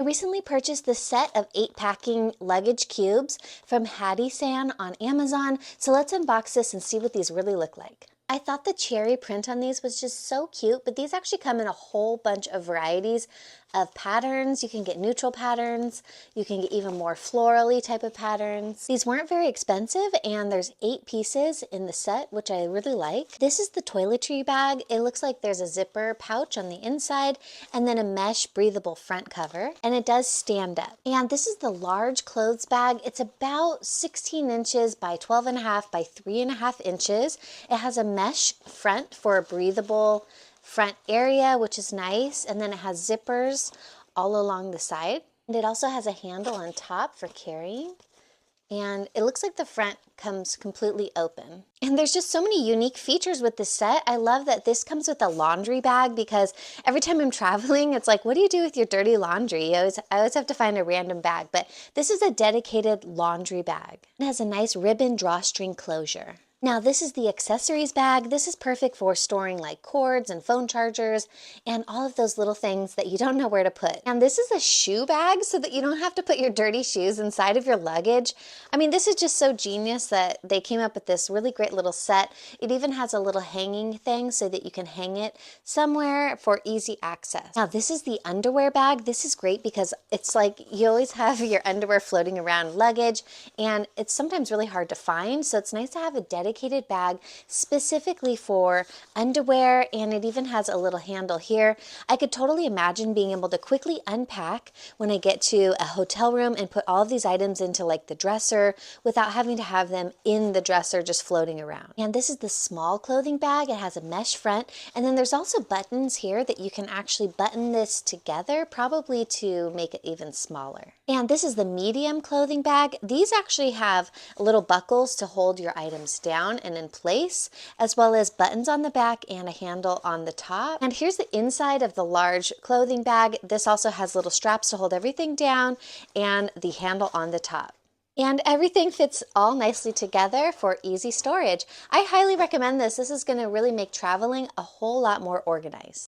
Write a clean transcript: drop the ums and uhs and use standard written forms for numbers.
I recently purchased this set of 8 packing luggage cubes from Hattie San on Amazon, so let's unbox this and see what these really look like. I thought the cherry print on these was just so cute, but these actually come in a whole bunch of varieties of patterns. You can get neutral patterns, you can get even more florally type of patterns. These weren't very expensive, and there's 8 pieces in the set, which I really like. This is the toiletry bag. It looks like there's a zipper pouch on the inside and then a mesh breathable front cover, and it does stand up. And this is the large clothes bag. It's about 16 inches by 12.5 by 3.5 inches. It has a mesh front for a breathable front area, which is nice, and then it has zippers all along the side. And it also has a handle on top for carrying. And it looks like the front comes completely open. And there's just so many unique features with this set. I love that this comes with a laundry bag, because every time I'm traveling, it's like, what do you do with your dirty laundry? I always have to find a random bag, but this is a dedicated laundry bag. It has a nice ribbon drawstring closure. Now this is the accessories bag. This is perfect for storing like cords and phone chargers and all of those little things that you don't know where to put. And this is a shoe bag so that you don't have to put your dirty shoes inside of your luggage. I mean, this is just so genius that they came up with this really great little set. It even has a little hanging thing so that you can hang it somewhere for easy access. Now this is the underwear bag. This is great because it's like you always have your underwear floating around luggage, and it's sometimes really hard to find. So it's nice to have a dedicated bag specifically for underwear, and it even has a little handle here. I could totally imagine being able to quickly unpack when I get to a hotel room and put all of these items into like the dresser without having to have them in the dresser just floating around. And this is the small clothing bag. It has a mesh front, and then there's also buttons here that you can actually button this together, probably to make it even smaller. And this is the medium clothing bag. These actually have little buckles to hold your items down and in place, as well as buttons on the back and a handle on the top. And here's the inside of the large clothing bag. This also has little straps to hold everything down and the handle on the top. And everything fits all nicely together for easy storage. I highly recommend this. This is going to really make traveling a whole lot more organized.